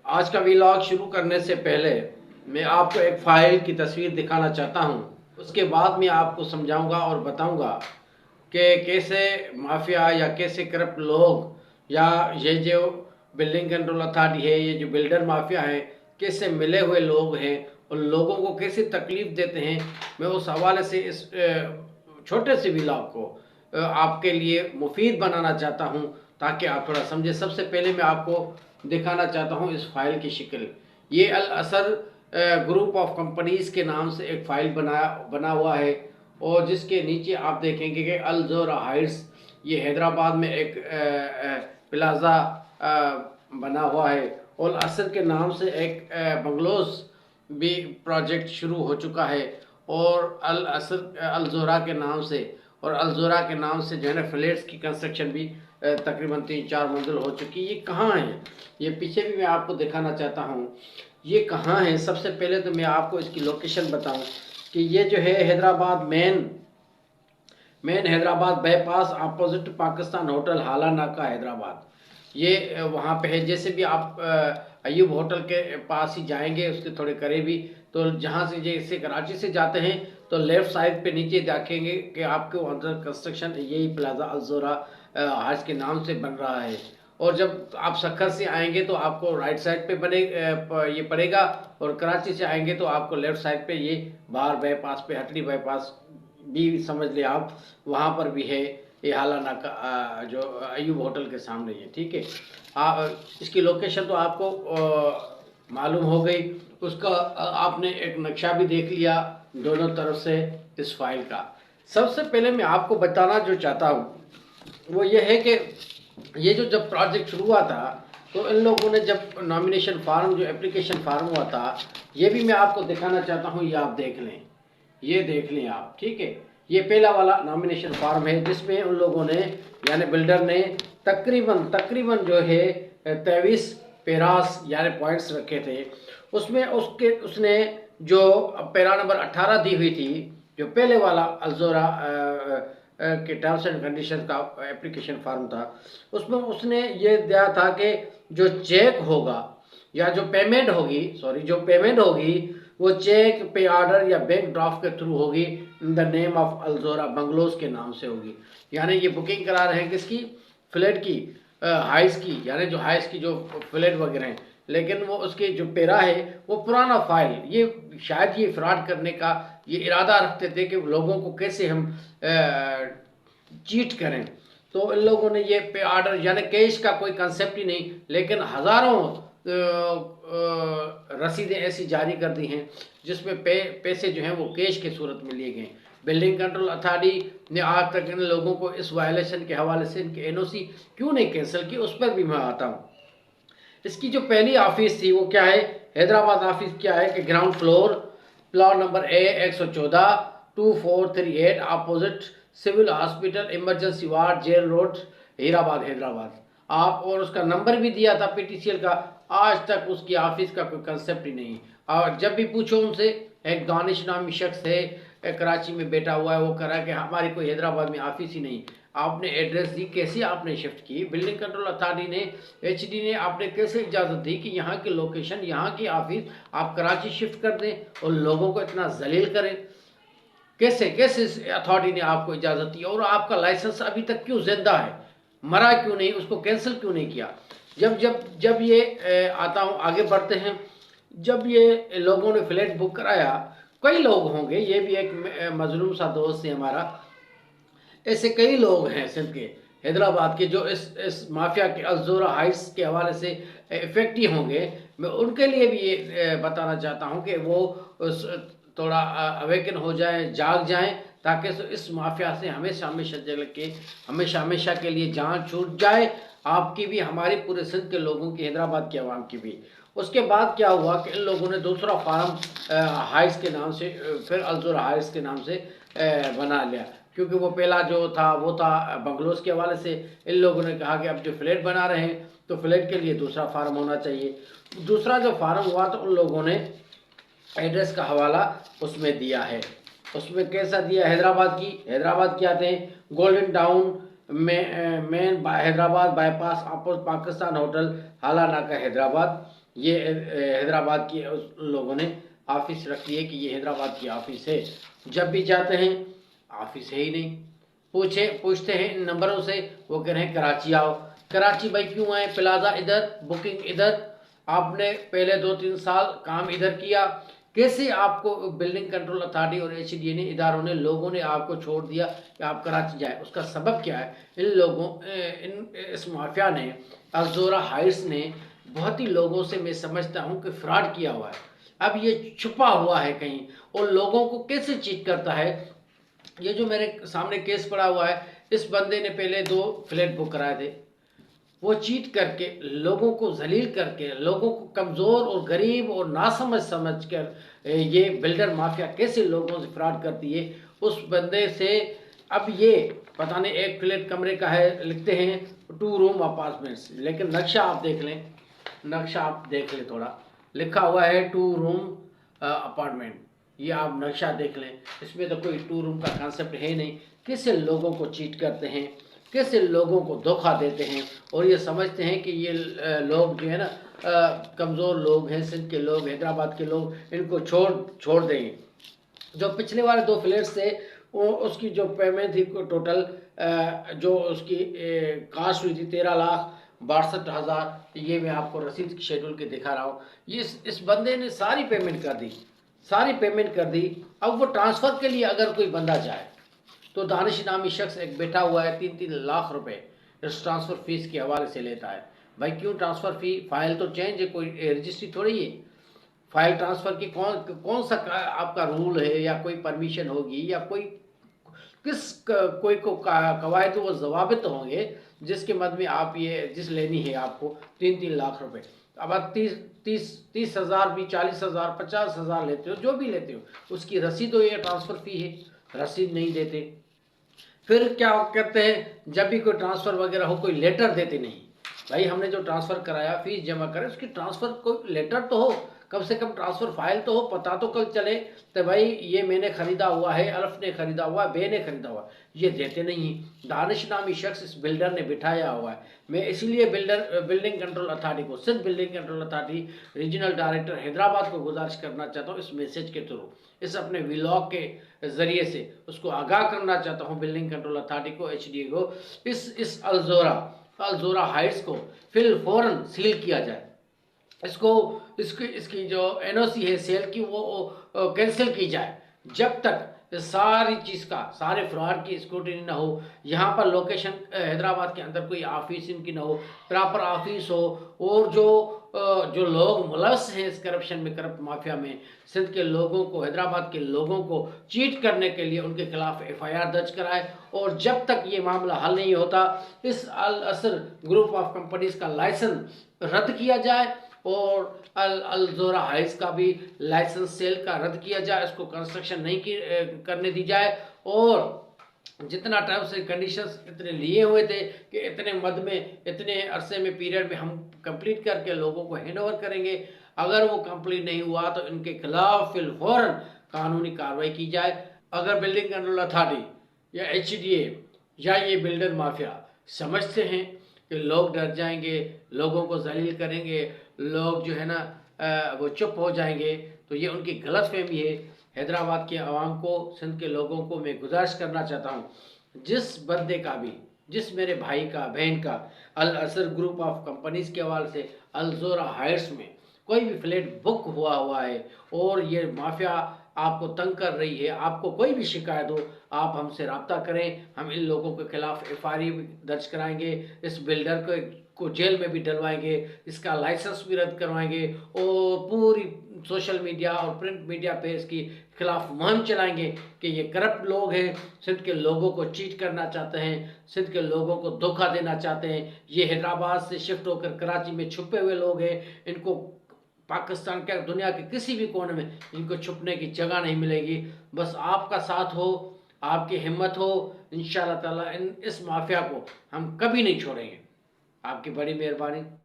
आज का व्लॉग शुरू करने से पहले मैं आपको एक फ़ाइल की तस्वीर दिखाना चाहता हूं। उसके बाद मैं आपको समझाऊंगा और बताऊंगा कि कैसे माफिया या कैसे करप्ट लोग या ये जो बिल्डिंग कंट्रोल अथॉरिटी है, ये जो बिल्डर माफिया है, कैसे मिले हुए लोग हैं और लोगों को कैसे तकलीफ देते हैं। मैं उस हवाले से इस छोटे से व्लॉग को आपके लिए मुफीद बनाना चाहता हूं ताकि आप थोड़ा समझे। सबसे पहले मैं आपको दिखाना चाहता हूं इस फाइल की शक्ल। ये अल असर ग्रुप ऑफ कंपनीज के नाम से एक फाइल बना हुआ है और जिसके नीचे आप देखेंगे कि अल जोरा हाइट्स, ये हैदराबाद में एक प्लाजा बना हुआ है। और असर के नाम से एक बंगलोज भी प्रोजेक्ट शुरू हो चुका है और अल असर अल जोरा के नाम से और अल जोरा के नाम से जो है ना फ्लैट्स की कंस्ट्रक्शन भी तकरीबन 3-4 मंजिल हो चुकी है। ये कहाँ है, ये पीछे भी मैं आपको दिखाना चाहता हूँ ये कहाँ है। सबसे पहले तो मैं आपको इसकी लोकेशन बताऊँ कि ये जो है Hyderabad main Hyderabad bypass opposite Pakistan hotel Hala Naka Hyderabad, ये वहाँ पे है। जैसे भी आप अयूब होटल के पास ही जाएंगे उसके थोड़े करीबी, तो जहाँ से जैसे कराची से जाते हैं तो लेफ्ट साइड पे नीचे देखेंगे कि आपको अंदर कंस्ट्रक्शन यही प्लाजा अलजोरा आज के नाम से बन रहा है। और जब आप सक्खर से आएंगे तो आपको राइट साइड पे ये पड़ेगा और कराची से आएंगे तो आपको लेफ्ट साइड पे ये बाहर बाईपास पे हटड़ी बाईपास भी समझ ले आप, वहाँ पर भी है ये हाला नाका जो अयूब होटल के सामने है। ठीक है, इसकी लोकेशन तो आपको मालूम हो गई। उसका आपने एक नक्शा भी देख लिया दोनों तरफ से इस फाइल का। सबसे पहले मैं आपको बताना जो चाहता हूँ वो ये है कि ये जो जब प्रोजेक्ट शुरू हुआ था तो इन लोगों ने जब नॉमिनेशन फार्म जो एप्लीकेशन फार्म हुआ था, ये भी मैं आपको दिखाना चाहता हूँ, ये आप देख लें, ये देख लें आप। ठीक है, ये पहला वाला नॉमिनेशन फॉर्म है जिसमें उन लोगों ने यानी बिल्डर ने तकरीबन तकरीबन जो है 23 पेरास यानी पॉइंट्स रखे थे। उसमें उसने जो पैरा नंबर 18 दी हुई थी, जो पहले वाला अलजोरा के टर्म्स एंड कंडीशन का एप्लीकेशन फॉर्म था, उसमें उसने ये दिया था कि जो चेक होगा या जो पेमेंट होगी, सॉरी जो पेमेंट होगी वो चेक पे ऑर्डर या बैंक ड्राफ्ट के थ्रू होगी in the name of Aljora bungalows के नाम से होगी। यानी ये बुकिंग करा रहे हैं किसकी, फ्लैट की, हाइस की, यानी जो हाइस की जो फ्लैट वगैरह हैं। लेकिन वो उसके जो पेरा है वो पुराना फाइल, ये शायद ये फ्रॉड करने का ये इरादा रखते थे कि लोगों को कैसे हम चीट करें। तो इन लोगों ने ये पे ऑर्डर यानी कैश का कोई कंसेप्ट ही नहीं, लेकिन हज़ारों रसीदें ऐसी जारी कर दी हैं जिसमें पैसे जो हैं वो कैश के सूरत में लिए गए। बिल्डिंग कंट्रोल अथॉरिटी ने आज तक इन लोगों को इस वायलेशन के हवाले से इनके एनओसी क्यों नहीं कैंसिल की, उस पर भी मैं आता हूँ। इसकी जो पहली ऑफिस थी वो क्या है, हैदराबाद ऑफिस क्या है कि ground floor, plot number A 114 2438 opposite civil hospital emergency ward jail road Hirabad Hyderabad. आप और उसका नंबर भी दिया था पीटीसीएल का। आज तक उसकी ऑफिस का कोई कंसेप्ट ही नहीं। और जब भी पूछो उनसे, एक दानिश नामी शख्स है कराची में बैठा हुआ है, वो करा कि हमारी कोई हैदराबाद में ऑफिस ही नहीं। आपने एड्रेस दी, कैसे आपने शिफ्ट की, बिल्डिंग कंट्रोल अथॉरिटी ने एचडी ने आपने कैसे इजाज़त दी कि यहाँ की लोकेशन यहाँ की ऑफिस आप कराची शिफ्ट कर दें और लोगों को इतना जलील करें। कैसे कैसे अथॉरिटी ने आपको इजाज़त दी और आपका लाइसेंस अभी तक क्यों जिंदा है, मरा क्यों नहीं, उसको कैंसिल क्यों नहीं किया। जब जब जब ये आता हूँ आगे बढ़ते हैं, जब ये लोगों ने फ्लैट बुक कराया, कई लोग होंगे, ये भी एक मजलूम सा दोस्त है हमारा, ऐसे कई लोग हैं सिंध के हैदराबाद के जो इस माफिया के अजोरा हाइट्स के हवाले से इफेक्ट ही होंगे। मैं उनके लिए भी ये बताना चाहता हूँ कि वो थोड़ा अवेकन हो जाए, जाग जाएं, ताकि इस माफिया से हमेशा हमेशा जल के हमेशा हमेशा के लिए जान छूट जाए, आपकी भी, हमारी पूरे सिंध के लोगों की, हैदराबाद के अवाम की भी। उसके बाद क्या हुआ कि इन लोगों ने दूसरा फार्म हाइट्स के नाम से फिर अल्जोर हाइट्स के नाम से बना लिया, क्योंकि वो पहला जो था वो था बंगलोज के हवाले से। इन लोगों ने कहा कि अब जो फ्लैट बना रहे हैं तो फ्लैट के लिए दूसरा फार्म होना चाहिए। दूसरा जो फार्म हुआ तो उन लोगों ने एड्रेस का हवाला उसमें दिया है। उसमें कैसा दिया, हैदराबाद की, हैदराबाद क्या थे, golden town main Hyderabad bypass opposite Pakistan hotel Hala Naka Hyderabad. ये हैदराबाद की उस लोगों ने ऑफिस रखी है कि ये हैदराबाद की ऑफिस है। जब भी जाते हैं ऑफिस है ही नहीं, पूछते हैं इन नंबरों से, वो कह रहे हैं कराची आओ। कराची भाई क्यों आए, प्लाजा इधर, बुकिंग इधर, आपने पहले 2-3 साल काम इधर किया, कैसे आपको बिल्डिंग कंट्रोल अथॉरिटी और एचडीए ने, इदारों ने, लोगों ने आपको छोड़ दिया कि आप कराची जाए? उसका सबब क्या है? इन लोगों इस माफिया ने, अल्जोरा हाइट्स ने बहुत ही लोगों से मैं समझता हूँ कि फ्रॉड किया हुआ है। अब ये छुपा हुआ है कहीं, और लोगों को कैसे चीट करता है। ये जो मेरे सामने केस पड़ा हुआ है, इस बंदे ने पहले 2 फ्लैट बुक कराए थे, वो चीट करके, लोगों को जलील करके, लोगों को कमज़ोर और गरीब और नासमझ समझ कर ये बिल्डर माफिया कैसे लोगों से फ्रॉड करती है, उस बंदे से। अब ये पता नहीं, 1 फ्लैट कमरे का है, लिखते हैं 2 रूम अपार्टमेंट्स, लेकिन नक्शा आप देख लें, नक्शा आप देख लें थोड़ा, लिखा हुआ है 2 रूम अपार्टमेंट। ये आप नक्शा देख लें, इसमें तो कोई 2 रूम का कंसेप्ट है नहीं। कैसे लोगों को चीट करते हैं, कैसे लोगों को धोखा देते हैं, और ये समझते हैं कि ये लोग जो है ना कमज़ोर लोग हैं, सिंध के लोग, हैदराबाद के लोग, इनको छोड़ देंगे। जो पिछले वाले 2 फ्लैट्स थे, वो उसकी जो पेमेंट थी टोटल, जो उसकी कास्ट हुई थी 13,62,000। ये मैं आपको रसीद शेड्यूल के दिखा रहा हूँ। ये इस बंदे ने सारी पेमेंट कर दी, सारी पेमेंट कर दी। अब वो ट्रांसफ़र के लिए अगर कोई बंदा जाए, तो दानिश नामी शख्स एक बैठा हुआ है, 3-3 लाख रुपए इस ट्रांसफ़र फीस के हवाले से लेता है। भाई क्यों ट्रांसफ़र फ़ी? फाइल तो चेंज है, कोई रजिस्ट्री थोड़ी है। फाइल ट्रांसफ़र की कौन सा आपका रूल है, या कोई परमिशन होगी, या कोई कोई को कवायद व ज़वाबित होंगे जिसके मद में आप ये जिस लेनी है आपको 3-3 लाख रुपए। अब आप 30,000 भी, 40,000, 50,000 लेते हो, जो भी लेते हो, उसकी रसीद हो या ट्रांसफ़र फ़ी है, रसीद नहीं देते। फिर क्या करते हैं, जब भी कोई ट्रांसफ़र वगैरह हो, कोई लेटर देते नहीं। भाई हमने जो ट्रांसफ़र कराया, फीस जमा करे, उसकी ट्रांसफ़र कोई लेटर तो हो, कम से कम ट्रांसफ़र फाइल तो हो, पता तो कल चले तो भाई ये मैंने ख़रीदा हुआ है, अल्फ ने ख़रीदा हुआ है, बे ने ख़रीदा हुआ है। ये देते नहीं हैं। दानिश नामी शख्स इस बिल्डर ने बिठाया हुआ है। मैं इसलिए बिल्डिंग कंट्रोल अथॉरिटी को, Sindh building control authority regional director Hyderabad को गुजारिश करना चाहता हूँ, इस मैसेज के थ्रू, इस अपने व्लॉग के ज़रिए से उसको आगाह करना चाहता हूँ, बिल्डिंग कंट्रोल अथॉरिटी को, एचडीए को, इस अल्जोरा हाइट्स को फिल फौरन सील किया जाए। इसको इसकी जो एनओसी है सेल की, वो कैंसिल की जाए, जब तक सारी चीज़ का, सारे फ्रॉड की स्क्रूटिनी ना हो। यहाँ पर लोकेशन हैदराबाद के अंदर कोई ऑफिस इनकी ना हो, प्रॉपर ऑफिस हो, और जो लोग मुलव्वस हैं इस करप्शन में, करप्ट माफिया में, सिंध के लोगों को, हैदराबाद के लोगों को चीट करने के लिए उनके खिलाफ एफआईआर दर्ज कराए। और जब तक ये मामला हल नहीं होता, इस अल असर ग्रुप ऑफ कंपनीज का लाइसेंस रद्द किया जाए, और अल्जोरा हाइट्स का भी लाइसेंस सेल का रद्द किया जाए, इसको कंस्ट्रक्शन नहीं करने दी जाए। और जितना टर्म्स एंड कंडीशंस इतने लिए हुए थे कि इतने मद में, इतने अरसे में, पीरियड में हम कंप्लीट करके लोगों को हैंड ओवर करेंगे, अगर वो कंप्लीट नहीं हुआ तो इनके खिलाफ फिल फौरन कानूनी कार्रवाई की जाए। अगर बिल्डिंग कंट्रोल अथॉरिटी या एचडीए या ये बिल्डर माफिया समझते हैं कि लोग डर जाएंगे, लोगों को जलील करेंगे, लोग जो है ना वो चुप हो जाएंगे, तो ये उनकी गलतफहमी है। हैदराबाद के अवाम को, सिंध के लोगों को मैं गुजारिश करना चाहता हूँ, जिस बंदे का भी, जिस मेरे भाई का, बहन का अल असर ग्रुप ऑफ कंपनीज के हवाले से अल्जोरा हाइट्स में कोई भी फ्लैट बुक हुआ है, और ये माफिया आपको तंग कर रही है, आपको कोई भी शिकायत हो, आप हमसे रब्ता करें। हम इन लोगों के खिलाफ एफआईआर दर्ज कराएंगे, इस बिल्डर को जेल में भी डलवाएंगे, इसका लाइसेंस भी रद्द करवाएंगे, और पूरी सोशल मीडिया और प्रिंट मीडिया पे इसके खिलाफ मुहिम चलाएंगे कि ये करप्ट लोग हैं, सिंध के लोगों को चीट करना चाहते हैं, सिंध के लोगों को धोखा देना चाहते हैं। ये हैदराबाद से शिफ्ट होकर कराची में छुपे हुए लोग हैं, इनको पाकिस्तान के, दुनिया के किसी भी कोने में इनको छुपने की जगह नहीं मिलेगी। बस आपका साथ हो, आपकी हिम्मत हो, इंशाअल्लाह ताला इस माफिया को हम कभी नहीं छोड़ेंगे। आपकी बड़ी मेहरबानी।